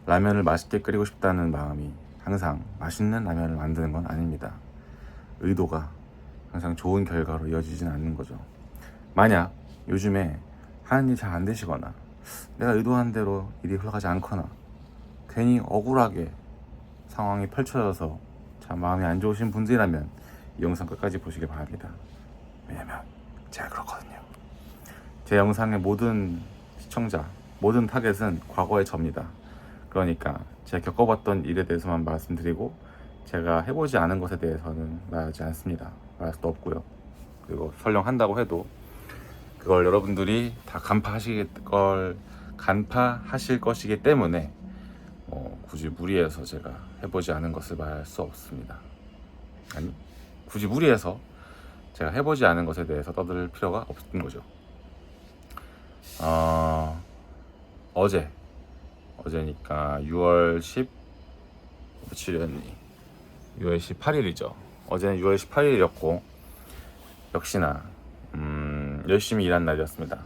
라면을 맛있게 끓이고 싶다는 마음이 항상 맛있는 라면을 만드는 건 아닙니다. 의도가 항상 좋은 결과로 이어지진 않는 거죠. 만약 요즘에 하는 일 잘 안 되시거나 내가 의도한 대로 일이 흘러가지 않거나 괜히 억울하게 상황이 펼쳐져서 참 마음이 안 좋으신 분들이라면 이 영상 끝까지 보시길 바랍니다. 왜냐면 제가 그렇거든요. 제 영상의 모든 시청자, 모든 타겟은 과거의 저입니다. 그러니까 제가 겪어봤던 일에 대해서만 말씀드리고 제가 해보지 않은 것에 대해서는 말하지 않습니다. 말할 수도 없고요. 그리고 설령 한다고 해도 그걸 여러분들이 다 간파하실 것이기 때문에 굳이 무리해서 제가 해보지 않은 것을 말할 수 없습니다. 아니, 굳이 무리해서 제가 해보지 않은 것에 대해서 떠들 필요가 없는 거죠. 어제니까 6월 10 며칠이었니? 6월 18일이죠. 어제는 6월 18일이었고 역시나 열심히 일한 날이었습니다.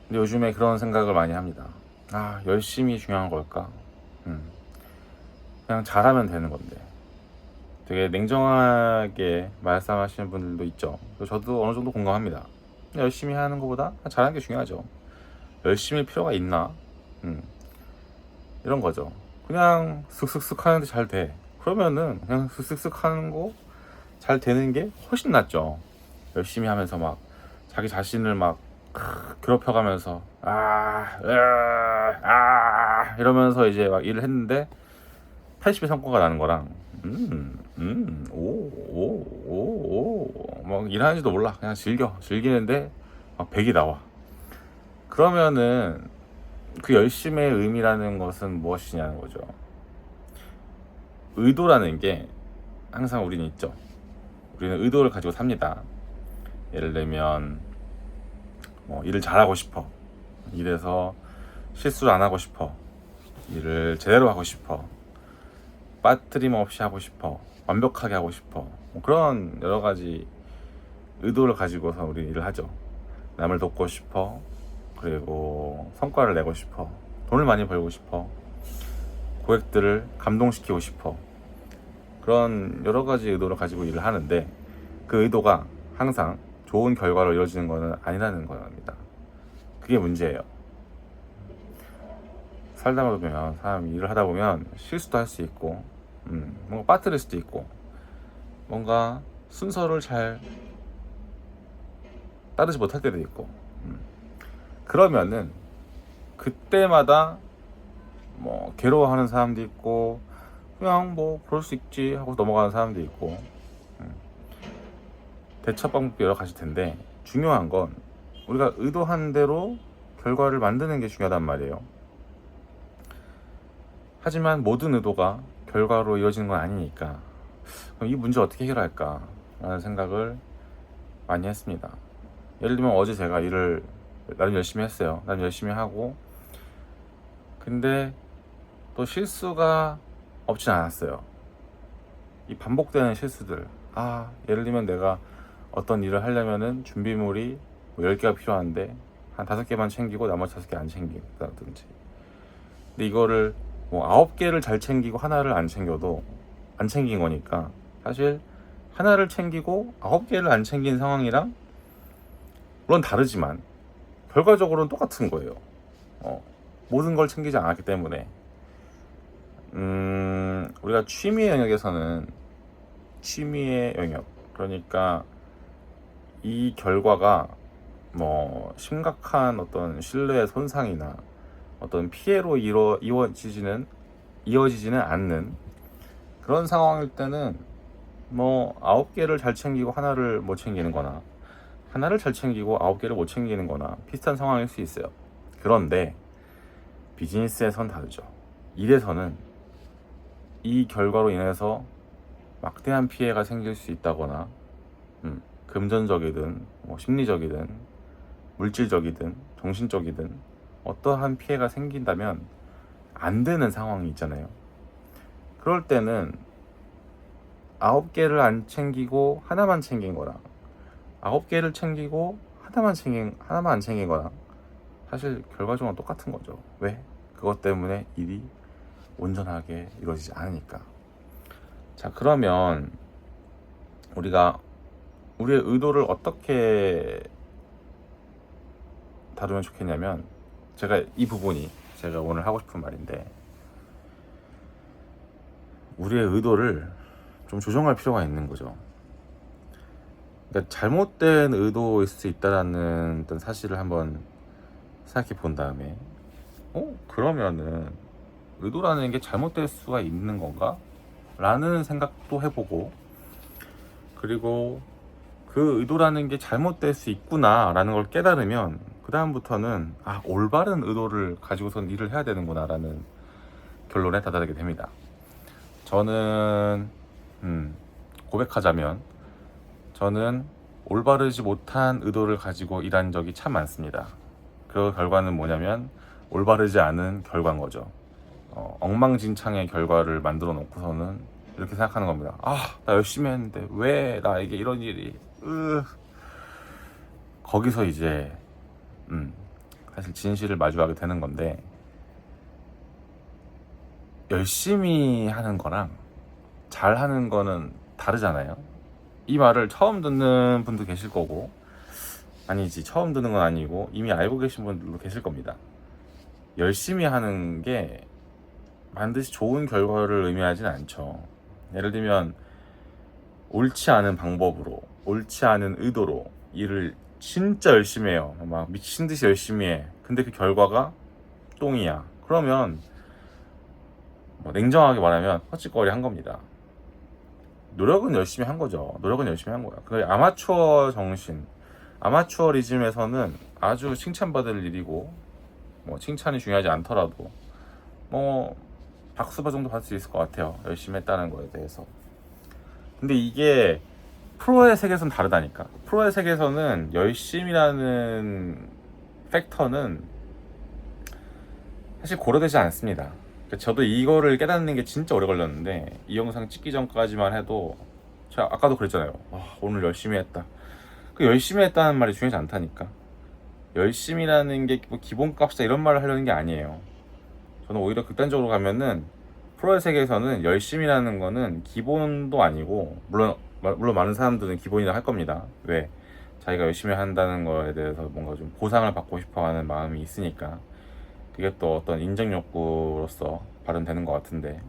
근데 요즘에 그런 생각을 많이 합니다. 열심히 중요한 걸까? 그냥 잘하면 되는 건데. 되게 냉정하게 말씀하시는 분들도 있죠. 저도 어느 정도 공감합니다. 열심히 하는 것보다 잘하는 게 중요하죠. 열심히 필요가 있나? 이런 거죠. 그냥 슥슥슥 하는데 잘 돼. 그러면은 그냥 슥슥슥 하는 거 잘 되는 게 훨씬 낫죠. 열심히 하면서 막 자기 자신을 막 괴롭혀가면서 이러면서 이제 막 일을 했는데 80의 성과가 나는 거랑 막 일하는지도 몰라. 그냥 즐기는데 막 100이 나와. 그러면은 그 열심의 의미라는 것은 무엇이냐는 거죠. 의도라는 게 항상 우리는 있죠. 우리는 의도를 가지고 삽니다. 예를 들면 일을 잘하고 싶어. 일에서 실수를 안 하고 싶어. 일을 제대로 하고 싶어. 빠뜨림 없이 하고 싶어. 완벽하게 하고 싶어. 그런 여러 가지 의도를 가지고서 우리 일을 하죠. 남을 돕고 싶어. 그리고 성과를 내고 싶어. 돈을 많이 벌고 싶어. 고객들을 감동시키고 싶어. 그런 여러 가지 의도를 가지고 일을 하는데 그 의도가 항상 좋은 결과로 이루어지는 것은 아니라는 겁니다. 그게 문제예요. 살다 보면 사람이 일을 하다 보면 실수도 할 수 있고 뭔가 빠뜨릴 수도 있고 뭔가 순서를 잘 따르지 못할 때도 있고 그러면은 그때마다 괴로워하는 사람도 있고 그냥 그럴 수 있지 하고 넘어가는 사람도 있고 대처 방법이 여러 가지 텐데 중요한 건 우리가 의도한 대로 결과를 만드는 게 중요하단 말이에요. 하지만 모든 의도가 결과로 이어지는 건 아니니까 그럼 이 문제 어떻게 해결할까 라는 생각을 많이 했습니다. 예를 들면 어제 제가 일을 나름 열심히 했어요. 나름 열심히 하고 근데 또 실수가 없진 않았어요. 이 반복되는 실수들 예를 들면 내가 어떤 일을 하려면은 준비물이 10개가 필요한데 한 5개만 챙기고 나머지 5개 안 챙긴다든지 근데 이거를 9개를 잘 챙기고 하나를 안 챙겨도 안 챙긴 거니까 사실 하나를 챙기고 9개를 안 챙긴 상황이랑 물론 다르지만 결과적으로는 똑같은 거예요. 모든 걸 챙기지 않았기 때문에 우리가 취미의 영역에서는 취미의 영역 그러니까 이 결과가 심각한 어떤 신뢰의 손상이나 어떤 피해로 이어지지는 않는 그런 상황일 때는 9개를 잘 챙기고 하나를 못 챙기는 거나 하나를 잘 챙기고 9개를 못 챙기는 거나 비슷한 상황일 수 있어요. 그런데 비즈니스에선 다르죠. 일에서는 이 결과로 인해서 막대한 피해가 생길 수 있다거나 금전적이든 심리적이든 물질적이든 정신적이든 어떠한 피해가 생긴다면 안 되는 상황이 있잖아요. 그럴 때는 9개를 안 챙기고 하나만 챙긴 거랑 9개를 챙기고 하나만 안 챙긴 거랑 사실 결과적으로 똑같은 거죠. 왜? 그것 때문에 일이 온전하게 이루어지지 않으니까. 자, 그러면 우리가 우리의 의도를 어떻게 다루면 좋겠냐면, 제가 이 부분이 제가 오늘 하고 싶은 말인데, 우리의 의도를 좀 조정할 필요가 있는 거죠. 그러니까 잘못된 의도일 수 있다라는 어떤 사실을 한번 생각해 본 다음에, 그러면은 의도라는 게 잘못될 수가 있는 건가? 라는 생각도 해보고, 그리고 그 의도라는 게 잘못될 수 있구나 라는 걸 깨달으면 그 다음부터는 올바른 의도를 가지고선 일을 해야 되는구나 라는 결론에 다다르게 됩니다. 저는 고백하자면 저는 올바르지 못한 의도를 가지고 일한 적이 참 많습니다. 그 결과는 뭐냐면 올바르지 않은 결과인 거죠. 엉망진창의 결과를 만들어 놓고서는 이렇게 생각하는 겁니다. 나 열심히 했는데 왜 나에게 이런 일이. 거기서 이제 사실 진실을 마주하게 되는 건데, 열심히 하는 거랑 잘하는 거는 다르잖아요. 이 말을 처음 듣는 분도 계실 거고, 아니지, 처음 듣는 건 아니고 이미 알고 계신 분들도 계실 겁니다. 열심히 하는 게 반드시 좋은 결과를 의미하진 않죠. 예를 들면 옳지 않은 방법으로, 옳지 않은 의도로 일을 진짜 열심히 해요. 막 미친 듯이 열심히 해. 근데 그 결과가 똥이야. 그러면 냉정하게 말하면 헛짓거리 한 겁니다. 노력은 열심히 한 거죠. 노력은 열심히 한 거야. 그 아마추어 정신, 아마추어리즘에서는 아주 칭찬받을 일이고, 칭찬이 중요하지 않더라도 박수 정도 받을 수 있을 것 같아요. 열심히 했다는 거에 대해서. 근데 이게 프로의 세계에서는 다르다니까. 프로의 세계에서는 열심이라는 팩터는 사실 고려되지 않습니다. 저도 이거를 깨닫는 게 진짜 오래 걸렸는데, 이 영상 찍기 전까지만 해도 제가 아까도 그랬잖아요. 오늘 열심히 했다. 그 열심히 했다는 말이 중요하지 않다니까. 열심이라는 게 기본값이다 이런 말을 하려는 게 아니에요. 저는 오히려 극단적으로 가면은 프로의 세계에서는 열심이라는 거는 기본도 아니고, 물론 많은 사람들은 기본이라 할 겁니다. 왜? 자기가 열심히 한다는 거에 대해서 뭔가 좀 보상을 받고 싶어 하는 마음이 있으니까 그게 또 어떤 인정 욕구로서 발현되는 것 같은데,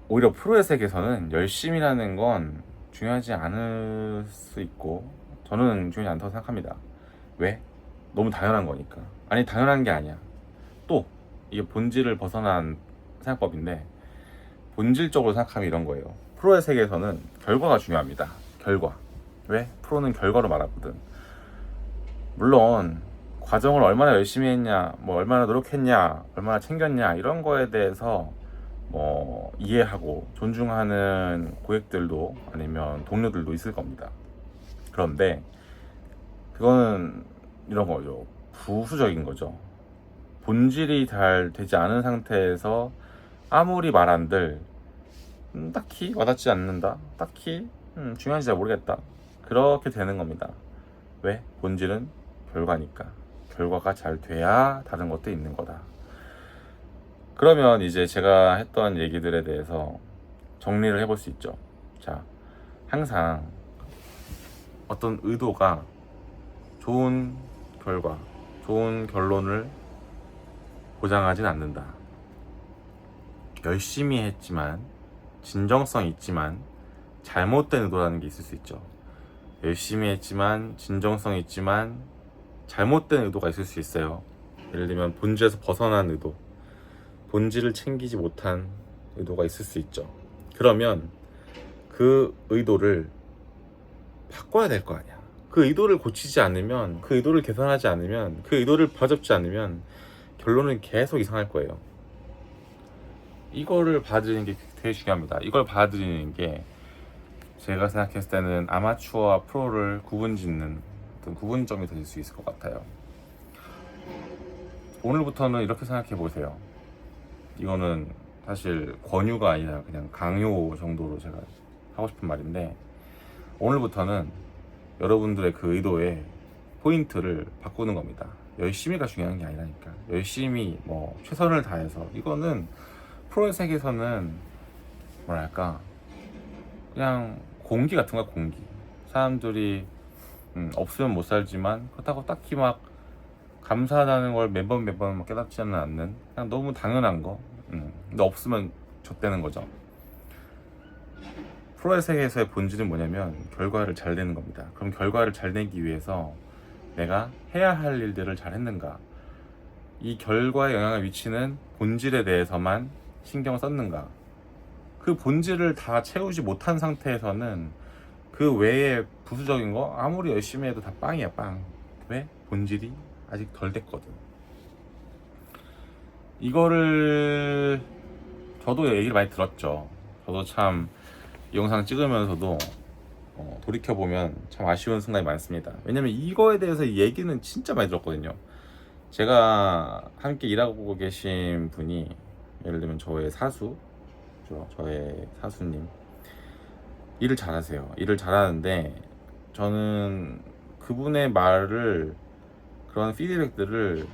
오히려 프로의 세계에서는 열심이라는 건 중요하지 않을 수 있고, 저는 중요하지 않다고 생각합니다. 왜? 너무 당연한 거니까. 아니, 당연한 게 아니야. 또 이게 본질을 벗어난 생각법인데, 본질적으로 생각하면 이런 거예요. 프로의 세계에서는 결과가 중요합니다. 결과. 왜? 프로는 결과로 말하거든. 물론 과정을 얼마나 열심히 했냐, 얼마나 노력했냐, 얼마나 챙겼냐, 이런 거에 대해서 이해하고 존중하는 고객들도 아니면 동료들도 있을 겁니다. 그런데 그거는 이런 거죠. 부수적인 거죠. 본질이 잘 되지 않은 상태에서 아무리 말한들 딱히 와닿지 않는다, 딱히 중요한지 잘 모르겠다, 그렇게 되는 겁니다. 왜? 본질은 결과니까. 결과가 잘 돼야 다른 것도 있는 거다. 그러면 이제 제가 했던 얘기들에 대해서 정리를 해볼 수 있죠. 자, 항상 어떤 의도가 좋은 결과, 좋은 결론을 보장하진 않는다. 열심히 했지만, 진정성 있지만 잘못된 의도라는 게 있을 수 있죠. 열심히 했지만, 진정성 있지만 잘못된 의도가 있을 수 있어요. 예를 들면 본질에서 벗어난 의도, 본질을 챙기지 못한 의도가 있을 수 있죠. 그러면 그 의도를 바꿔야 될 거 아니야. 그 의도를 고치지 않으면, 그 의도를 개선하지 않으면, 그 의도를 바잡지 않으면 결론은 계속 이상할 거예요. 이거를 받아들이는 게 되게 중요합니다. 이걸 받아들이는 게 제가 생각했을 때는 아마추어와 프로를 구분짓는 어떤 구분점이 될 수 있을 것 같아요. 오늘부터는 이렇게 생각해 보세요. 이거는 사실 권유가 아니라 그냥 강요 정도로 제가 하고 싶은 말인데, 오늘부터는 여러분들의 그 의도의 포인트를 바꾸는 겁니다. 열심히가 중요한 게 아니라니까. 열심히 뭐 최선을 다해서, 이거는 프로의 세계에서는 뭐랄까, 그냥 공기 같은 거야, 공기. 사람들이 없으면 못 살지만 그렇다고 딱히 막 감사하다는 걸 매번 막 깨닫지는 않는, 그냥 너무 당연한 거. 근데 없으면 좆되는 거죠. 프로의 세계에서의 본질은 뭐냐면 결과를 잘 내는 겁니다. 그럼 결과를 잘 내기 위해서 내가 해야 할 일들을 잘 했는가, 이 결과에 영향을 미치는 본질에 대해서만 신경을 썼는가. 그 본질을 다 채우지 못한 상태에서는 그 외에 부수적인 거 아무리 열심히 해도 다 빵이야, 빵. 왜? 본질이 아직 덜 됐거든. 이거를 저도 얘기를 많이 들었죠. 저도 참 이 영상 찍으면서도 돌이켜보면 참 아쉬운 순간이 많습니다. 왜냐면 이거에 대해서 얘기는 진짜 많이 들었거든요. 제가 함께 일하고 계신 분이, 예를 들면 저의 사수, 저의 사수님, 일을 잘하세요. 일을 잘하는데 저는 그분의 말을, 그런 피드백들을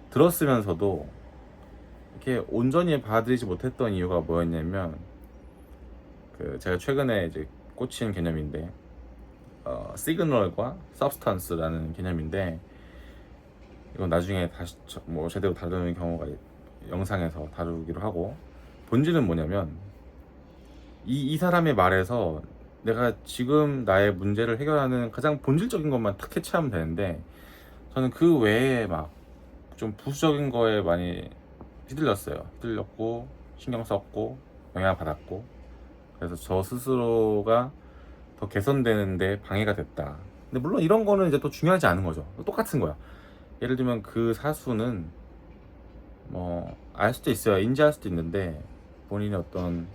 들었으면서도 이렇게 온전히 받아들이지 못했던 이유가 뭐였냐면, 제가 최근에 이제 꽂힌 개념인데, 시그널과 서브스턴스라는 개념인데, 이건 나중에 다시 뭐 제대로 다루는 경우가 영상에서 다루기로 하고, 본질은 뭐냐면 이 사람의 말에서 내가 지금 나의 문제를 해결하는 가장 본질적인 것만 탁 캐치하면 되는데, 저는 그 외에 막 좀 부수적인 거에 많이 휘둘렸고 신경 썼고 영향받았고, 그래서 저 스스로가 더 개선되는데 방해가 됐다. 근데 물론 이런 거는 이제 또 중요하지 않은 거죠. 똑같은 거야. 예를 들면 그 사수는 뭐 알 수도 있어요. 인지할 수도 있는데, 본인의 어떤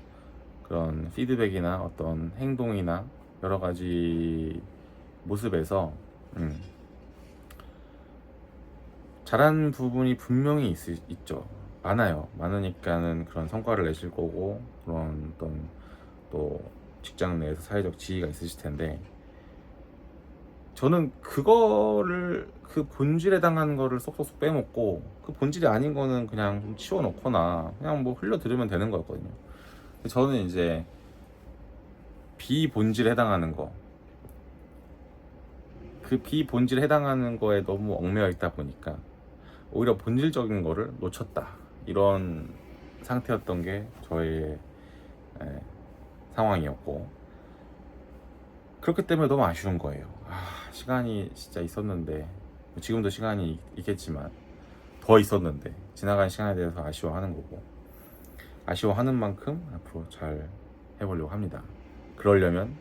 그런 피드백이나 어떤 행동이나 여러 가지 모습에서 잘한 부분이 분명히 있죠. 많으니까는 그런 성과를 내실 거고, 그런 어떤 또 직장 내에서 사회적 지위가 있으실 텐데, 저는 그거를, 그 본질에 해당하는 거를 쏙쏙 빼먹고, 그 본질이 아닌 거는 그냥 좀 치워놓거나 그냥 뭐 흘려 들으면 되는 거였거든요. 저는 이제 비본질에 해당하는 거, 그 비본질에 해당하는 거에 너무 얽매여 있다 보니까 오히려 본질적인 거를 놓쳤다, 이런 상태였던 게 저의 상황이었고, 그렇기 때문에 너무 아쉬운 거예요. 시간이 진짜 있었는데, 지금도 시간이 있겠지만 더 있었는데, 지나간 시간에 대해서 아쉬워하는 거고, 아쉬워하는 만큼 앞으로 잘 해보려고 합니다. 그러려면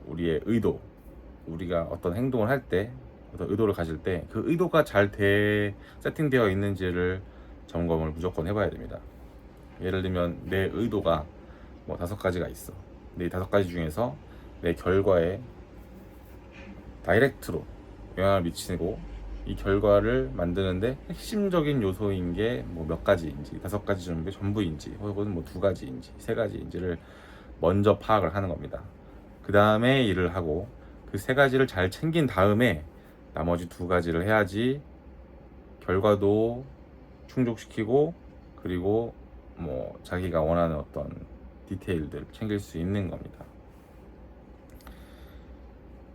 우리의 의도, 우리가 어떤 행동을 할 때, 어떤 의도를 가질 때 그 의도가 잘 세팅되어 있는지를 점검을 무조건 해봐야 됩니다. 예를 들면 내 의도가 뭐 5가지가 있어. 근데 이 5가지 중에서 내 결과에 다이렉트로 영향을 미치고, 이 결과를 만드는데 핵심적인 요소인 게 뭐 몇 가지인지, 5가지 정도의 전부인지, 혹은 뭐 2가지인지, 3가지인지를 먼저 파악을 하는 겁니다. 그 다음에 일을 하고, 그 3가지를 잘 챙긴 다음에 나머지 2가지를 해야지 결과도 충족시키고, 그리고 뭐 자기가 원하는 어떤 디테일들 챙길 수 있는 겁니다.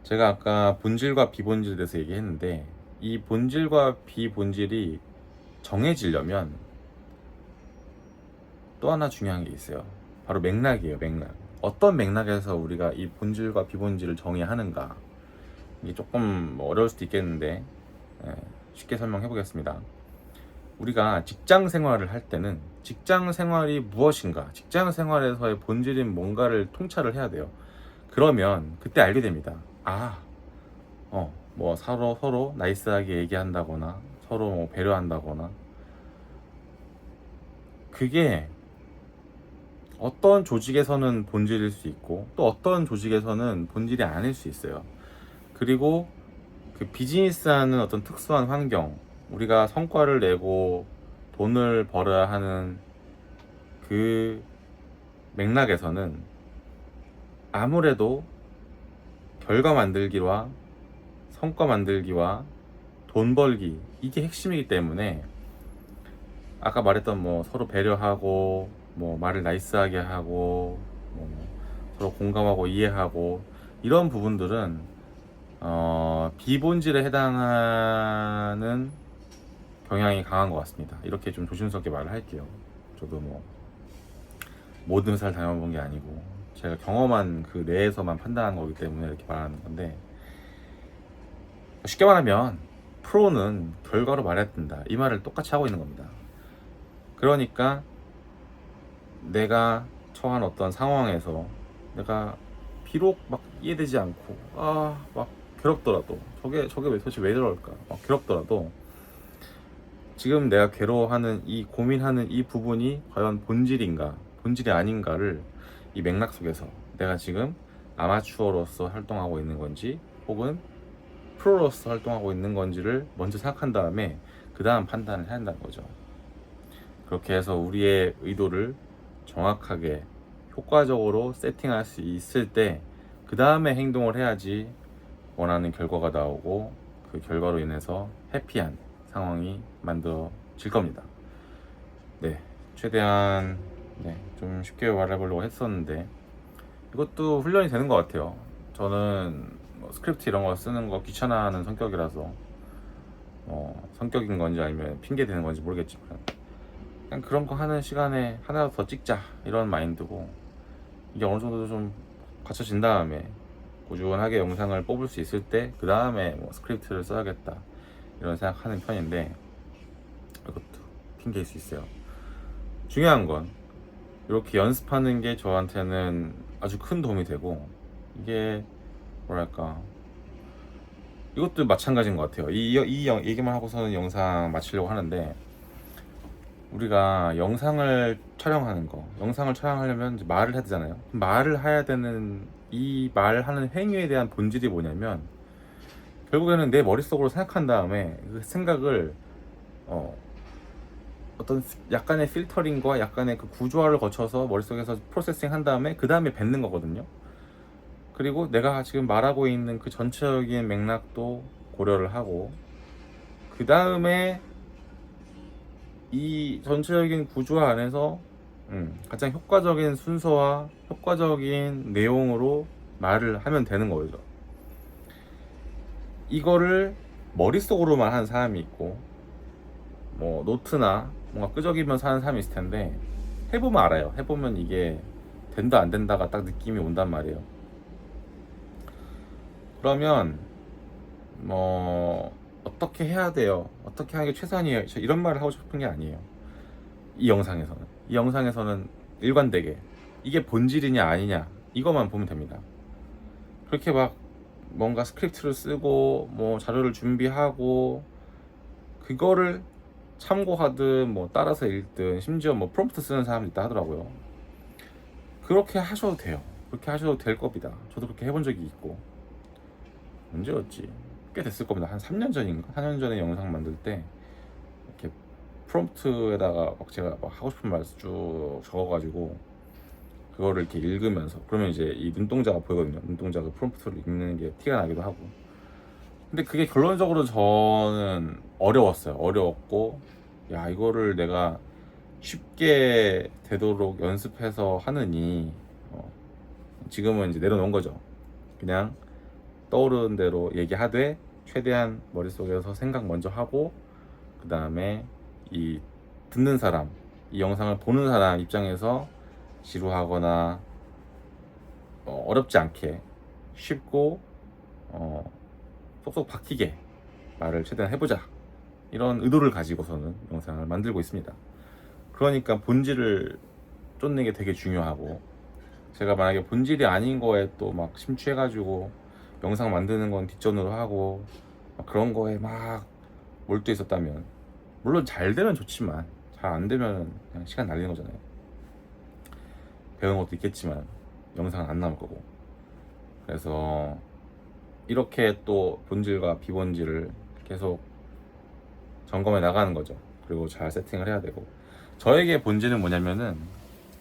제가 아까 본질과 비본질에 대해서 얘기했는데, 이 본질과 비본질이 정해지려면 또 하나 중요한 게 있어요. 바로 맥락이에요, 맥락. 어떤 맥락에서 우리가 이 본질과 비본질을 정의해야 하는가, 이게 조금 어려울 수도 있겠는데 쉽게 설명해 보겠습니다. 우리가 직장 생활을 할 때는 직장 생활이 무엇인가, 직장 생활에서의 본질인 뭔가를 통찰을 해야 돼요. 그러면 그때 알게 됩니다. 뭐 서로 나이스하게 얘기한다거나, 서로 뭐 배려한다거나, 그게 어떤 조직에서는 본질일 수 있고 또 어떤 조직에서는 본질이 아닐 수 있어요. 그리고 그 비즈니스하는 어떤 특수한 환경, 우리가 성과를 내고 돈을 벌어야 하는 그 맥락에서는 아무래도 결과 만들기와 성과 만들기와 돈 벌기, 이게 핵심이기 때문에 아까 말했던 뭐 서로 배려하고 뭐 말을 나이스하게 하고 뭐 서로 공감하고 이해하고 이런 부분들은 비본질에 해당하는 경향이 강한 것 같습니다. 이렇게 좀 조심스럽게 말을 할게요. 저도 뭐 모든 회사를 다녀본 게 아니고 제가 경험한 그 내에서만 판단한 거기 때문에 이렇게 말하는 건데, 쉽게 말하면 프로는 결과로 말해야 된다, 이 말을 똑같이 하고 있는 겁니다. 그러니까 내가 처한 어떤 상황에서 내가 비록 막 이해되지 않고 막 괴롭더라도 저게 왜 도대체 왜 저럴까 막 괴롭더라도 지금 내가 괴로워하는 이 고민하는 이 부분이 과연 본질인가 본질이 아닌가를 이 맥락 속에서 내가 지금 아마추어로서 활동하고 있는 건지 혹은 프로로서 활동하고 있는 건지를 먼저 생각한 다음에 그 다음 판단을 해야 한다는 거죠. 그렇게 해서 우리의 의도를 정확하게 효과적으로 세팅할 수 있을 때 그 다음에 행동을 해야지 원하는 결과가 나오고 그 결과로 인해서 해피한 상황이 만들어질 겁니다. 네, 최대한 좀 쉽게 말해보려고 했었는데 이것도 훈련이 되는 것 같아요. 저는 뭐 스크립트 이런 거 쓰는 거 귀찮아하는 성격이라서 성격인 건지 아니면 핑계 대는 건지 모르겠지만 그냥 그런 거 하는 시간에 하나라도 더 찍자 이런 마인드고, 이게 어느 정도 좀 갖춰진 다음에 꾸준하게 영상을 뽑을 수 있을 때 그 다음에 뭐 스크립트를 써야겠다 이런 생각하는 편인데, 이것도 핑계일 수 있어요. 중요한 건 이렇게 연습하는 게 저한테는 아주 큰 도움이 되고, 이게 뭐랄까 이것도 마찬가지인 것 같아요. 이 얘기만 하고서는 영상 마치려고 하는데, 우리가 영상을 촬영하려면 이제 말을 해야 되잖아요. 말을 해야 되는 이 말하는 행위에 대한 본질이 뭐냐면 결국에는 내 머릿속으로 생각한 다음에 그 생각을 어떤 약간의 필터링과 약간의 그 구조화를 거쳐서 머릿속에서 프로세싱 한 다음에 그 다음에 뱉는 거거든요. 그리고 내가 지금 말하고 있는 그 전체적인 맥락도 고려를 하고 그 다음에 이 전체적인 구조화 안에서 가장 효과적인 순서와 효과적인 내용으로 말을 하면 되는 거죠. 이거를 머릿속으로만 하는 사람이 있고 뭐 노트나 뭔가 끄적이면서 하는 사람이 있을 텐데, 해보면 알아요. 해보면 이게 된다 안 된다가 딱 느낌이 온단 말이에요. 그러면 뭐 어떻게 해야 돼요, 어떻게 하는 게 최선이에요, 이런 말을 하고 싶은 게 아니에요. 이 영상에서는 일관되게 이게 본질이냐 아니냐 이것만 보면 됩니다. 그렇게 막 뭔가 스크립트를 쓰고 뭐 자료를 준비하고 그거를 참고하든 뭐 따라서 읽든 심지어 뭐 프롬프트 쓰는 사람도 있다 하더라고요. 그렇게 하셔도 돼요. 그렇게 하셔도 될 겁니다. 저도 그렇게 해본 적이 있고, 언제였지? 꽤 됐을 겁니다. 한 3년 전인가? 4년 전에 영상 만들 때 이렇게 프롬프트에다가 막 제가 막 하고 싶은 말 쭉 적어가지고 그거를 이렇게 읽으면서, 그러면 이제 이 눈동자가 보이거든요. 눈동자가 프롬프트를 읽는 게 티가 나기도 하고. 근데 그게 결론적으로 저는 어려웠고, 야 이거를 내가 쉽게 되도록 연습해서 하느니 지금은 이제 내려놓은 거죠. 그냥 떠오르는 대로 얘기하되 최대한 머릿속에서 생각 먼저 하고 그 다음에 이 듣는 사람, 이 영상을 보는 사람 입장에서 지루하거나 어렵지 않게 쉽고 쏙쏙 박히게 말을 최대한 해보자, 이런 의도를 가지고서는 영상을 만들고 있습니다. 그러니까 본질을 쫓는 게 되게 중요하고, 제가 만약에 본질이 아닌 거에 또 막 심취해가지고 영상 만드는 건 뒷전으로 하고 막 그런 거에 막 몰두해 있었다면, 물론 잘 되면 좋지만 잘 안 되면 그냥 시간 날리는 거잖아요. 배우는 것도 있겠지만 영상은 안 나올 거고. 그래서 이렇게 또 본질과 비본질을 계속 점검해 나가는 거죠. 그리고 잘 세팅을 해야 되고, 저에게 본질은 뭐냐면은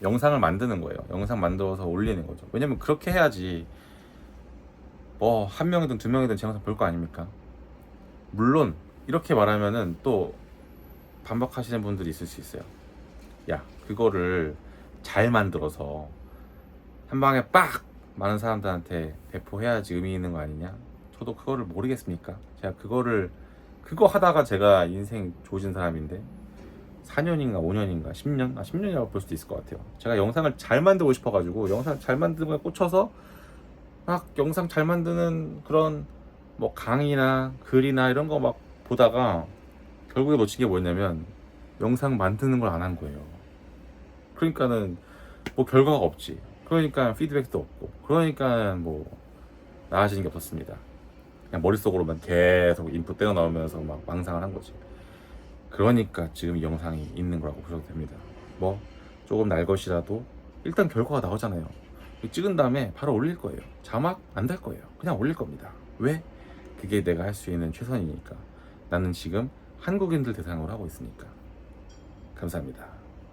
영상을 만드는 거예요. 영상 만들어서 올리는 거죠. 왜냐면 그렇게 해야지 뭐 한 명이든 두 명이든 제 영상 볼 거 아닙니까? 물론 이렇게 말하면은 또 반박하시는 분들이 있을 수 있어요. 야, 그거를 잘 만들어서 한 방에 빡 많은 사람들한테 배포해야지 의미 있는 거 아니냐? 저도 그거를 모르겠습니까? 제가 그거 하다가 제가 인생 조진 사람인데 4년인가 5년인가 10년? 10년이라고 볼 수도 있을 것 같아요. 제가 영상을 잘 만들고 싶어가지고 영상 잘 만드는 거에 꽂혀서 막 영상 잘 만드는 그런 뭐 강의나 글이나 이런 거 막 보다가 결국에 놓친 게 뭐였냐면 영상 만드는 걸 안 한 거예요. 그러니까는 뭐 결과가 없지. 그러니까 피드백도 없고. 그러니까 뭐 나아지는 게 없었습니다. 그냥 머릿속으로만 계속 인풋 떼어 나오면서 막 망상을 한 거지. 그러니까 지금 이 영상이 있는 거라고 보셔도 됩니다. 뭐 조금 날 것이라도 일단 결과가 나오잖아요. 찍은 다음에 바로 올릴 거예요. 자막 안 달 거예요. 그냥 올릴 겁니다. 왜? 그게 내가 할 수 있는 최선이니까. 나는 지금 한국인들 대상으로 하고 있으니까. 감사합니다.